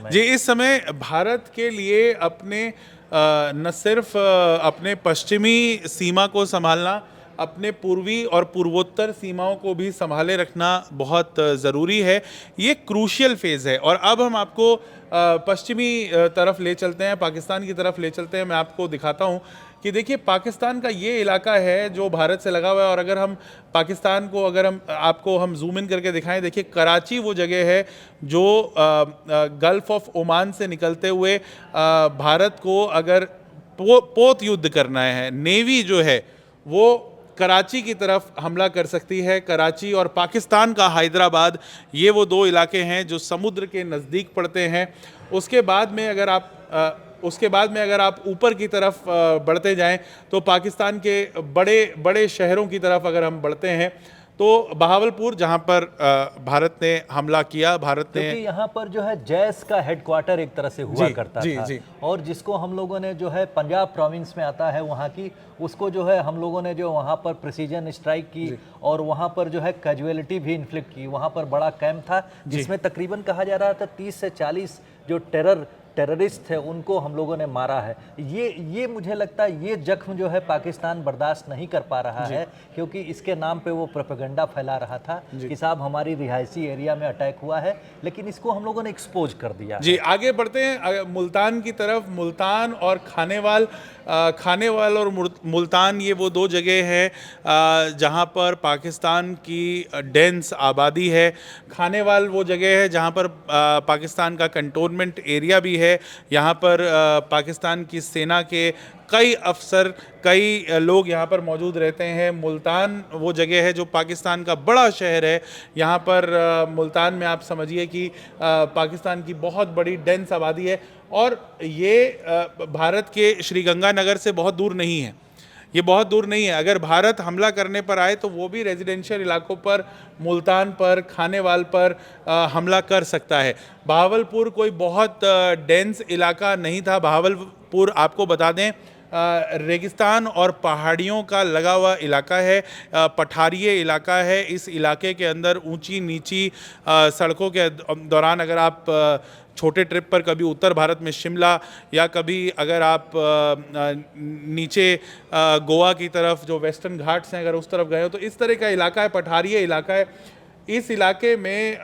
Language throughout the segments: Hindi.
समय? जी, इस समय भारत के लिए अपने न सिर्फ अपने पश्चिमी सीमा को संभालना, अपने पूर्वी और पूर्वोत्तर सीमाओं को भी संभाले रखना बहुत ज़रूरी है। ये क्रूशियल फेज़ है। और अब हम आपको पश्चिमी तरफ ले चलते हैं, पाकिस्तान की तरफ ले चलते हैं। मैं आपको दिखाता हूँ कि देखिए पाकिस्तान का ये इलाका है जो भारत से लगा हुआ है। और अगर हम पाकिस्तान को अगर हम आपको हम जूम इन करके दिखाएं, देखिए कराची वो जगह है जो गल्फ़ ऑफ ओमान से निकलते हुए भारत को अगर पोत युद्ध करना है, नेवी जो है वो कराची की तरफ हमला कर सकती है। कराची और पाकिस्तान का हैदराबाद, ये वो दो इलाके हैं जो समुद्र के नज़दीक पड़ते हैं। उसके बाद में अगर आप ऊपर की तरफ बढ़ते जाएं तो पाकिस्तान के बड़े बड़े शहरों की तरफ अगर हम बढ़ते हैं तो बहावलपुर, जहां पर भारत ने हमला किया, भारत ने, क्योंकि यहाँ पर जो है जैश का हेडक्वार्टर एक तरह से हुआ करता था। जी। और जिसको हम लोगों ने जो है पंजाब प्रोविंस में आता है वहाँ की, उसको जो है हम लोगों ने जो वहाँ पर प्रिसीजन स्ट्राइक की और वहाँ पर जो है कैजुअलिटी भी इन्फ्लिक्ट की। वहाँ पर बड़ा कैंप था जिसमें तकरीबन कहा जा रहा था 30 से 40 जो टेररिस्ट थे उनको हम लोगों ने मारा है। ये मुझे लगता है ये जख्म जो है पाकिस्तान बर्दाश्त नहीं कर पा रहा है, क्योंकि इसके नाम पे वो प्रोपेगेंडा फैला रहा था कि साहब हमारी रिहायशी एरिया में अटैक हुआ है, लेकिन इसको हम लोगों ने एक्सपोज कर दिया जी। आगे बढ़ते हैं मुल्तान की तरफ। मुल्तान और खानेवाल और मुल्तान, ये वो दो जगह हैं जहां पर पाकिस्तान की डेंस आबादी है। खानेवाल वो जगह है जहां पर पाकिस्तान का कंटोनमेंट एरिया भी है। यहाँ पर पाकिस्तान की सेना के कई अफसर, कई लोग यहाँ पर मौजूद रहते हैं। मुल्तान वो जगह है जो पाकिस्तान का बड़ा शहर है। यहाँ पर मुल्तान में आप समझिए कि पाकिस्तान की बहुत बड़ी डेंस आबादी है। और ये भारत के श्रीगंगानगर से बहुत दूर नहीं है, ये बहुत दूर नहीं है। अगर भारत हमला करने पर आए तो वो भी रेजिडेंशियल इलाकों पर, मुल्तान पर, खानेवाल पर हमला कर सकता है। बहावलपुर कोई बहुत डेंस इलाका नहीं था। बहावलपुर आपको बता दें रेगिस्तान और पहाड़ियों का लगा हुआ इलाका है, पठारीय इलाका है। इस इलाके के अंदर ऊंची नीची सड़कों के दौरान अगर आप छोटे ट्रिप पर कभी उत्तर भारत में शिमला, या कभी अगर आप नीचे गोवा की तरफ जो वेस्टर्न घाट्स हैं अगर उस तरफ गए हो तो इस तरह का इलाका है, पठारीय इलाका है। इस इलाके में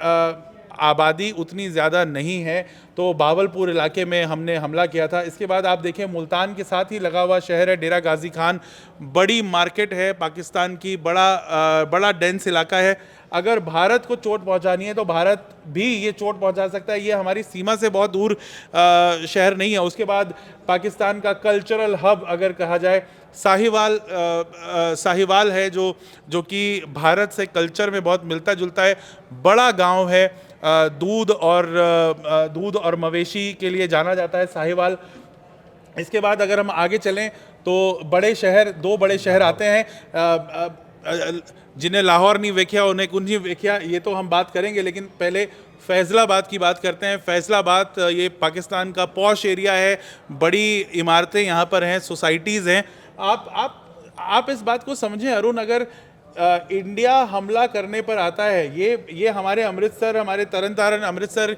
आबादी उतनी ज़्यादा नहीं है, तो बावलपुर इलाके में हमने हमला किया था। इसके बाद आप देखें मुल्तान के साथ ही लगा हुआ शहर है डेरा गाजी खान, बड़ी मार्केट है पाकिस्तान की, बड़ा डेंस इलाका है। अगर भारत को चोट पहुंचानी है तो भारत भी ये चोट पहुंचा सकता है। ये हमारी सीमा से बहुत दूर शहर नहीं है। उसके बाद पाकिस्तान का कल्चरल हब अगर कहा जाए, साहिवाल है जो कि भारत से कल्चर में बहुत मिलता जुलता है। बड़ा गांव है, दूध और मवेशी के लिए जाना जाता है साहिवाल। इसके बाद अगर हम आगे चलें तो दो बड़े शहर आते हैं जिन्हें लाहौर नहीं वेख्या उन्हें कुछ नहीं वेख्या, ये तो हम बात करेंगे। लेकिन पहले फैज़लाबाद की बात करते हैं। फैज़लाबाद ये पाकिस्तान का पॉश एरिया है, बड़ी इमारतें यहाँ पर हैं, सोसाइटीज़ हैं। आप इस बात को समझें अरुण, अगर इंडिया हमला करने पर आता है, ये हमारे अमृतसर, हमारे तरन तारण अमृतसर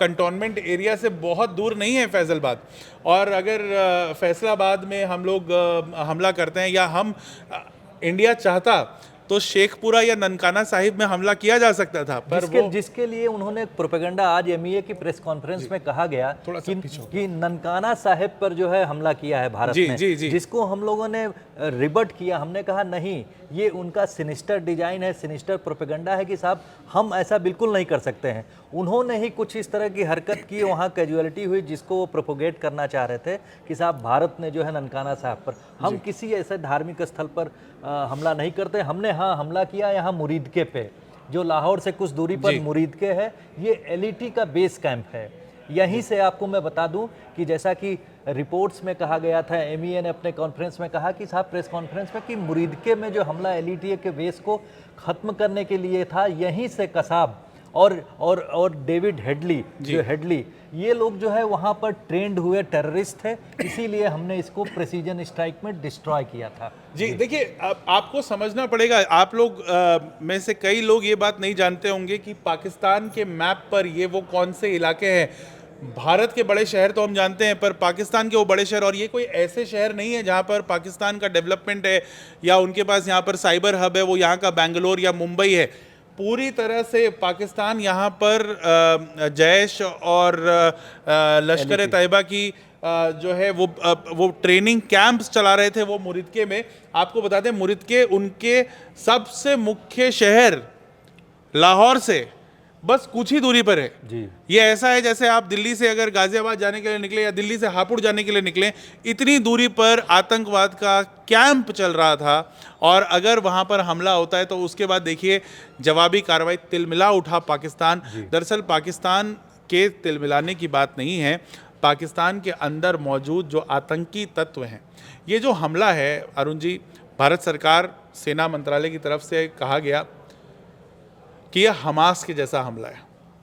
कंटोनमेंट एरिया से बहुत दूर नहीं है फैज़लाबाद। और अगर फैसलाबाद में हम लोग हमला करते हैं या इंडिया चाहता तो शेखपुरा या ननकाना साहिब में हमला किया जा सकता था, पर जिसके लिए उन्होंने प्रोपेगेंडा आज एमईए की प्रेस कॉन्फ्रेंस में कहा गया कि ननकाना साहिब पर जो है हमला किया है भारत ने, जिसको हम लोगों ने रिबट किया। हमने कहा नहीं, ये उनका सिनिस्टर डिजाइन है, सिनिस्टर प्रोपेगेंडा है कि साहब हम ऐसा बिल्कुल नहीं कर सकते हैं। उन्होंने ही कुछ इस तरह की हरकत की, वहाँ कैजुअलिटी हुई जिसको वो प्रोपोगेट करना चाह रहे थे कि साहब भारत ने जो है ननकाना साहिब पर, हम किसी ऐसे धार्मिक स्थल पर हमला नहीं करते। हमने हमला किया यहाँ मुरीदके पे, जो लाहौर से कुछ दूरी पर मुरीदके है। ये एलईटी का बेस कैंप है। यहीं से आपको मैं बता दूं कि जैसा कि रिपोर्ट्स में कहा गया था, एमईए ने अपने कॉन्फ्रेंस में कहा कि साहब प्रेस कॉन्फ्रेंस में कि मुरीदके में जो हमला एलईटी के बेस को ख़त्म करने के लिए था, यहीं से कसाब और डेविड हेडली ये लोग जो है वहाँ पर ट्रेंड हुए टेररिस्ट थे, इसीलिए हमने इसको प्रेसिजन स्ट्राइक में डिस्ट्रॉय किया था। जी देखिए, आपको समझना पड़ेगा, आप लोग में से कई लोग ये बात नहीं जानते होंगे कि पाकिस्तान के मैप पर ये वो कौन से इलाके हैं। भारत के बड़े शहर तो हम जानते हैं, पर पाकिस्तान के वो बड़े शहर, और ये कोई ऐसे शहर नहीं है जहाँ पर पाकिस्तान का डेवलपमेंट है या उनके पास यहाँ पर साइबर हब है, वो यहाँ का बेंगलोर या मुंबई है। पूरी तरह से पाकिस्तान यहाँ पर जैश और लश्कर तैयबा की जो है वो ट्रेनिंग कैंप्स चला रहे थे वो मुरिदके में। आपको बता दें, मुरिदके उनके सबसे मुख्य शहर लाहौर से बस कुछ ही दूरी पर है जी। ये ऐसा है जैसे आप दिल्ली से अगर गाजियाबाद जाने के लिए निकले या दिल्ली से हापुड़ जाने के लिए निकले, इतनी दूरी पर आतंकवाद का कैंप चल रहा था। और अगर वहां पर हमला होता है तो उसके बाद देखिए जवाबी कार्रवाई, तिलमिला उठा पाकिस्तान। दरअसल पाकिस्तान के तिलमिलाने की बात नहीं है, पाकिस्तान के अंदर मौजूद जो आतंकी तत्व हैं, ये जो हमला है अरुण जी, भारत सरकार सेना मंत्रालय की तरफ से कहा गया कि यह हमास के जैसा हमला है।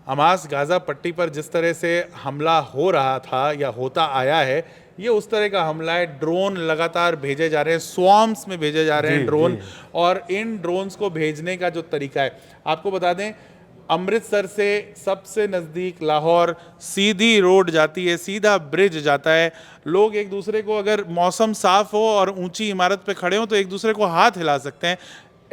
हमास गाज़ा पट्टी पर जिस तरह से हमला हो रहा था या होता आया है, ये उस तरह का हमला है। ड्रोन लगातार भेजे जा रहे हैं, स्वॉर्म्स में भेजे जा रहे हैं ड्रोन, और इन ड्रोन्स को भेजने का जो तरीका है, आपको बता दें, अमृतसर से सबसे नज़दीक लाहौर सीधी रोड जाती है, सीधा ब्रिज जाता है। लोग एक दूसरे को, अगर मौसम साफ़ हो और ऊंची इमारत पे खड़े हो तो एक दूसरे को हाथ हिला सकते हैं।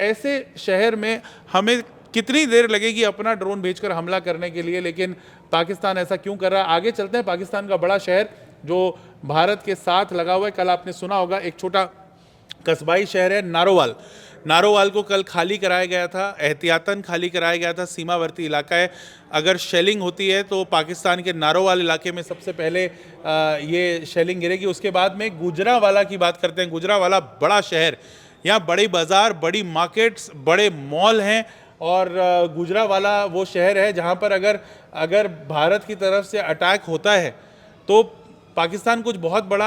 ऐसे शहर में हमें कितनी देर लगेगी अपना ड्रोन भेजकर हमला करने के लिए, लेकिन पाकिस्तान ऐसा क्यों कर रहा है? आगे चलते हैं। पाकिस्तान का बड़ा शहर जो भारत के साथ लगा हुआ है, कल आपने सुना होगा एक छोटा कस्बाई शहर है नारोवाल। नारोवाल को कल खाली कराया गया था, एहतियातन खाली कराया गया था, सीमावर्ती इलाका है। अगर शेलिंग होती है तो पाकिस्तान के नारोवाल इलाके में सबसे पहले ये शेलिंग गिरेगी। उसके बाद में गुजरावाला की बात करते हैं। गुजरावाला बड़ा शहर, यहाँ बड़ी बाज़ार, बड़ी मार्केट्स, बड़े मॉल हैं, और गुजरावाला वो शहर है जहाँ पर अगर भारत की तरफ से अटैक होता है तो पाकिस्तान कुछ बहुत बड़ा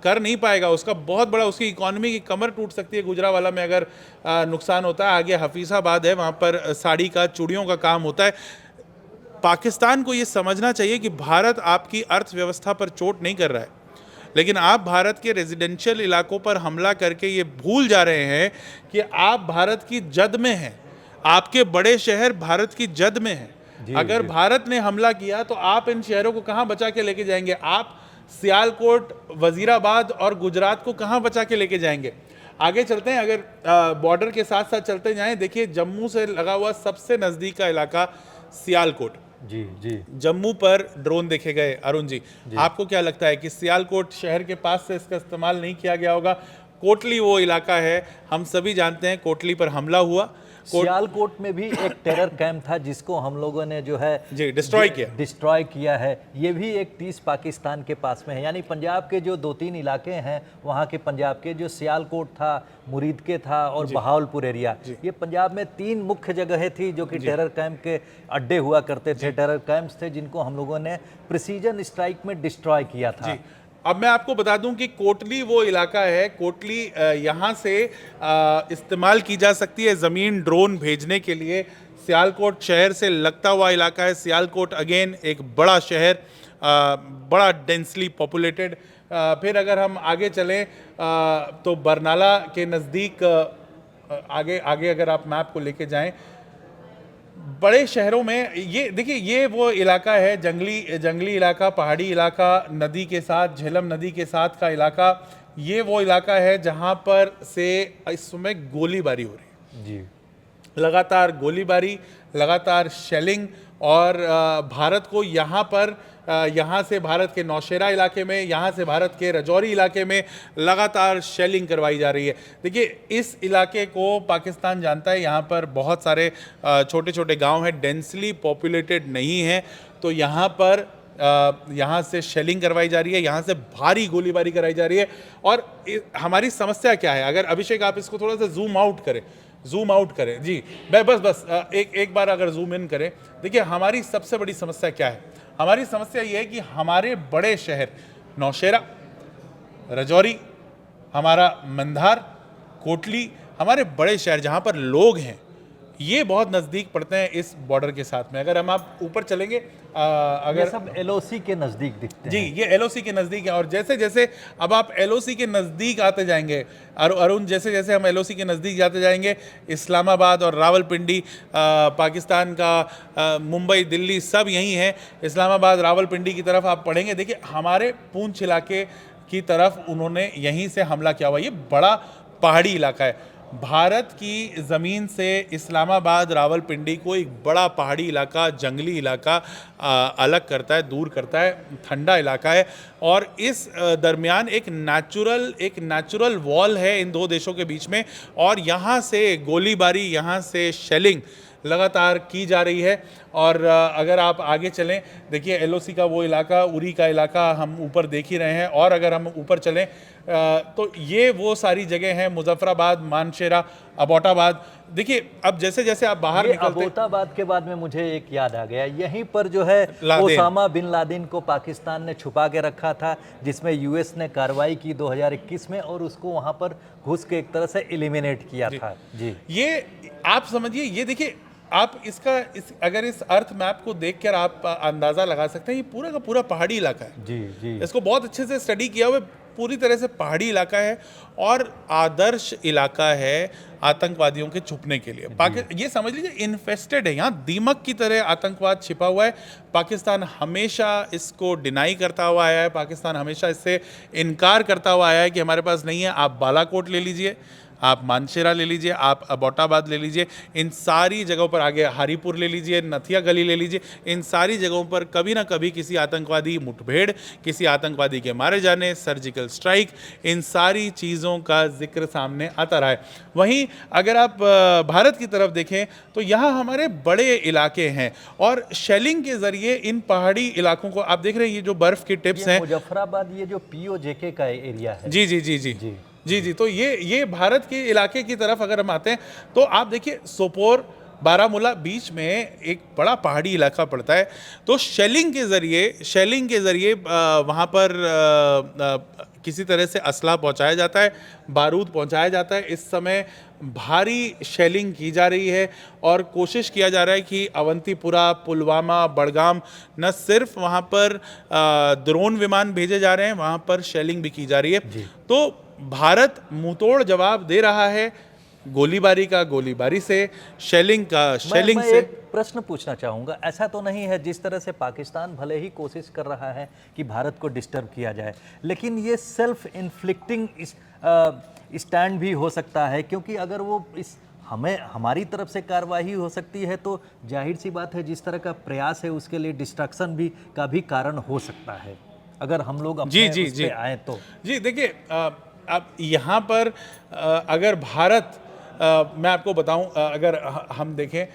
कर नहीं पाएगा। उसका बहुत बड़ा, उसकी इकॉनमी की कमर टूट सकती है गुजरावाला में अगर नुकसान होता है। आगे हफीज़ाबाद है, वहाँ पर साड़ी का, चूड़ियों का काम होता है। पाकिस्तान को ये समझना चाहिए कि भारत आपकी अर्थव्यवस्था पर चोट नहीं कर रहा है, लेकिन आप भारत के रेजिडेंशियल इलाकों पर हमला करके ये भूल जा रहे हैं कि आप भारत की जद में हैं। आपके बड़े शहर भारत की जद में हैं। अगर भारत ने हमला किया तो आप इन शहरों को कहाँ बचा के लेके जाएंगे? आप सियालकोट, वजीराबाद और गुजरात को कहाँ बचा के लेके जाएंगे? आगे चलते हैं, अगर बॉर्डर के साथ साथ चलते जाएं, देखिए जम्मू से लगा हुआ सबसे नज़दीक का इलाका सियालकोट। जी। जम्मू पर ड्रोन देखे गए। अरुण जी, आपको क्या लगता है कि सियालकोट शहर के पास से इसका इस्तेमाल नहीं किया गया होगा? कोटली वो इलाका है, हम सभी जानते हैं, कोटली पर हमला हुआ। सियालकोट में भी एक टेरर कैंप था जिसको हम लोगों ने जो है जी डिस्ट्रॉय किया है। ये भी एक 30 पाकिस्तान के पास में है। यानी पंजाब के जो 2-3 इलाके हैं वहाँ के, पंजाब के जो सियालकोट था, मुरीदके था और बहावलपुर एरिया, ये पंजाब में 3 मुख्य जगहें थी जो कि टेरर कैंप के अड्डे हुआ करते थे, टेरर कैंप्स थे जिनको हम लोगों ने प्रिसीजन स्ट्राइक में डिस्ट्रॉय किया था। अब मैं आपको बता दूं कि कोटली वो इलाका है, कोटली यहाँ से इस्तेमाल की जा सकती है ज़मीन ड्रोन भेजने के लिए। सियालकोट शहर से लगता हुआ इलाका है। सियालकोट अगेन एक बड़ा शहर, बड़ा डेंसली पॉपुलेटेड। फिर अगर हम आगे चलें तो बरनाला के नज़दीक आगे अगर आप मैप को लेके जाएं, बड़े शहरों में ये देखिए, ये वो इलाका है, जंगली इलाका, पहाड़ी इलाका, नदी के साथ, झेलम नदी के साथ का इलाका। ये वो इलाका है जहां पर से इस समय गोलीबारी हो रही है जी। लगातार गोलीबारी, लगातार शेलिंग, और भारत को यहाँ से भारत के नौशेरा इलाके में, यहाँ से भारत के रजौरी इलाके में लगातार शेलिंग करवाई जा रही है। देखिए, इस इलाके को पाकिस्तान जानता है, यहाँ पर बहुत सारे छोटे छोटे गांव हैं, डेंसली पॉपुलेटेड नहीं है, तो यहाँ से शेलिंग करवाई जा रही है, यहाँ से भारी गोलीबारी कराई जा रही है। और हमारी समस्या क्या है? अगर अभिषेक आप इसको थोड़ा सा जूम आउट करें जी, मैं बस एक बार अगर जूम इन करें, देखिए हमारी सबसे बड़ी समस्या क्या है? हमारी समस्या ये है कि हमारे बड़े शहर नौशेरा, रजौरी, हमारा मंधार, कोटली, हमारे बड़े शहर जहाँ पर लोग हैं, ये बहुत नज़दीक पड़ते हैं इस बॉर्डर के साथ में। अगर हम आप ऊपर चलेंगे अगर ये सब एलओसी के नज़दीक दिखते जी, हैं। ये एलओसी के नज़दीक है। और जैसे जैसे अब आप एलओसी के नज़दीक आते जाएंगे, अरुण, जैसे जैसे हम एलओसी के नज़दीक जाते जाएंगे, इस्लामाबाद और रावलपिंडी, पाकिस्तान का मुंबई, दिल्ली सब यही है। इस्लामाबाद, रावलपिंडी की तरफ आप पढ़ेंगे, देखिए हमारे पूंछ इलाके की तरफ उन्होंने यहीं से हमला किया हुआ। ये बड़ा पहाड़ी इलाका है। भारत की ज़मीन से इस्लामाबाद, रावलपिंडी को एक बड़ा पहाड़ी इलाका, जंगली इलाका अलग करता है, दूर करता है, ठंडा इलाका है। और इस दरमियान एक नेचुरल वॉल है इन दो देशों के बीच में, और यहाँ से गोलीबारी, यहाँ से शेलिंग लगातार की जा रही है। और अगर आप आगे चलें, देखिए एलओसी का वो इलाका, उरी का इलाका हम ऊपर देख ही रहे हैं। और अगर हम ऊपर चलें तो ये वो सारी जगह हैं, मुजफ्फराबाद, मानशेरा, अबोटाबाद। देखिए अब जैसे जैसे आप बाहर निकलते, अबोटाबाद के बाद में मुझे एक याद आ गया, यहीं पर जो है ओसामा बिन लादेन को पाकिस्तान ने छुपा के रखा था, जिसमें यूएस ने कार्रवाई की 2021 में और उसको वहां पर घुस के एक तरह से एलिमिनेट किया था। जी, ये आप समझिए, ये देखिए आप अगर इस अर्थ मैप को देखकर आप अंदाज़ा लगा सकते हैं, ये पूरा का पूरा पहाड़ी इलाका है। जी जी, इसको बहुत अच्छे से स्टडी किया हुआ, पूरी तरह से पहाड़ी इलाका है और आदर्श इलाका है आतंकवादियों के छुपने के लिए। ये समझ लीजिए इन्फेस्टेड है, यहाँ दीमक की तरह आतंकवाद छिपा हुआ है। पाकिस्तान हमेशा इसको डिनाई करता हुआ आया है, पाकिस्तान हमेशा इससे इनकार करता हुआ आया है कि हमारे पास नहीं है। आप बालाकोट ले लीजिए, आप मानशेरा ले लीजिए, आप अबोटाबाद ले लीजिए, इन सारी जगहों पर, आगे हारीपुर ले लीजिए, नथिया गली ले लीजिए, इन सारी जगहों पर कभी ना कभी किसी आतंकवादी मुठभेड़, किसी आतंकवादी के मारे जाने, सर्जिकल स्ट्राइक, इन सारी चीज़ों का जिक्र सामने आता रहा है। वहीं अगर आप भारत की तरफ देखें तो यहाँ हमारे बड़े इलाके हैं और शेलिंग के ज़रिए इन पहाड़ी इलाकों को, आप देख रहे हैं ये जो बर्फ़ की टिप्स हैं, मुजफ्फराबाद ये जो पीओजेके का एरिया है। जी जी जी जी जी जी जी, तो ये भारत के इलाके की तरफ अगर हम आते हैं तो आप देखिए सोपोर, बारामूला बीच में एक बड़ा पहाड़ी इलाका पड़ता है। तो शेलिंग के ज़रिए वहाँ पर किसी तरह से असला पहुँचाया जाता है, बारूद पहुँचाया जाता है। इस समय भारी शेलिंग की जा रही है और कोशिश किया जा रहा है कि अवंतीपुरा, पुलवामा, बड़गाम, न सिर्फ वहाँ पर ड्रोन विमान भेजे जा रहे हैं, वहाँ पर शेलिंग भी की जा रही है। तो भारत मुंहतोड़ जवाब दे रहा है, गोलीबारी का गोलीबारी से, शेलिंग का शेलिंग से। एक प्रश्न पूछना चाहूँगा, ऐसा तो नहीं है जिस तरह से पाकिस्तान भले ही कोशिश कर रहा है कि भारत को डिस्टर्ब किया जाए, लेकिन ये सेल्फ इन्फ्लिक्टिंग स्टैंड भी हो सकता है, क्योंकि अगर वो हमारी तरफ से कार्रवाई हो सकती है तो जाहिर सी बात है जिस तरह का प्रयास है उसके लिए डिस्ट्रक्शन भी का भी कारण हो सकता है, अगर हम लोग अपने उस पे आए तो। जी देखिए, अब यहाँ पर अगर भारत, मैं आपको बताऊं, अगर हम देखें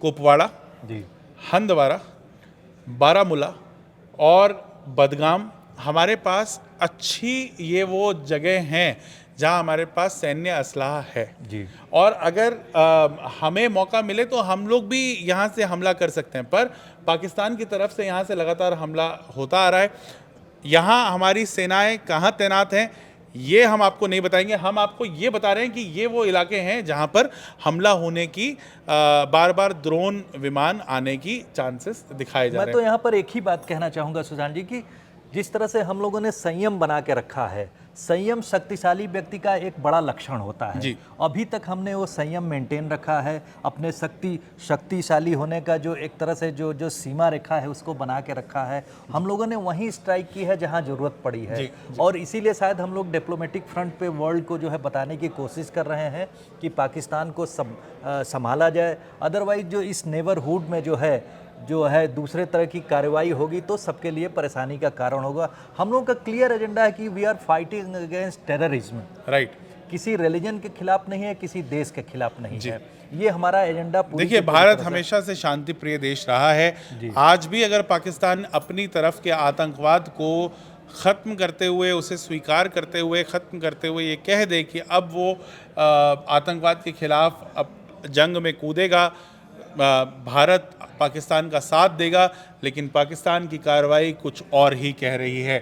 कुपवाड़ा, जी, हंदवाड़ा, बारामूला और बदगाम, हमारे पास अच्छी ये वो जगह हैं जहाँ हमारे पास सैन्य असलाह है। जी, और अगर हमें मौका मिले तो हम लोग भी यहाँ से हमला कर सकते हैं, पर पाकिस्तान की तरफ से यहाँ से लगातार हमला होता आ रहा है। यहाँ हमारी सेनाएं कहाँ तैनात हैं ये हम आपको नहीं बताएंगे, हम आपको ये बता रहे हैं कि ये वो इलाके हैं जहाँ पर हमला होने की, बार बार ड्रोन विमान आने की चांसेस दिखाए जा रहे हैं। मैं तो यहाँ पर एक ही बात कहना चाहूँगा सुजान जी कि जिस तरह से हम लोगों ने संयम बना के रखा है, संयम शक्तिशाली व्यक्ति का एक बड़ा लक्षण होता है। जी। अभी तक हमने वो संयम मेंटेन रखा है, अपने शक्तिशाली होने का जो एक तरह से जो सीमा रेखा है उसको बना के रखा है। हम लोगों ने वहीं स्ट्राइक की है जहां ज़रूरत पड़ी है। जी। और इसीलिए शायद हम लोग डिप्लोमेटिक फ्रंट पे वर्ल्ड को जो है बताने की कोशिश कर रहे हैं कि पाकिस्तान को संभाला जाए, अदरवाइज जो इस नेबरहुड में जो है दूसरे तरह की कार्रवाई होगी तो सबके लिए परेशानी का कारण होगा। हम लोगों का क्लियर एजेंडा है कि we are fighting against terrorism. Right. किसी रिलीजन के खिलाफ नहीं है, किसी देश के खिलाफ नहीं है, ये हमारा एजेंडा। देखिए, भारत हमेशा से शांति प्रिय देश रहा है। आज भी अगर पाकिस्तान अपनी तरफ के आतंकवाद को ख़त्म करते हुए, उसे स्वीकार करते हुए, ख़त्म करते हुए ये कह दे कि अब वो आतंकवाद के खिलाफ अब जंग में कूदेगा, भारत पाकिस्तान का साथ देगा, लेकिन पाकिस्तान की कार्रवाई कुछ और ही कह रही है।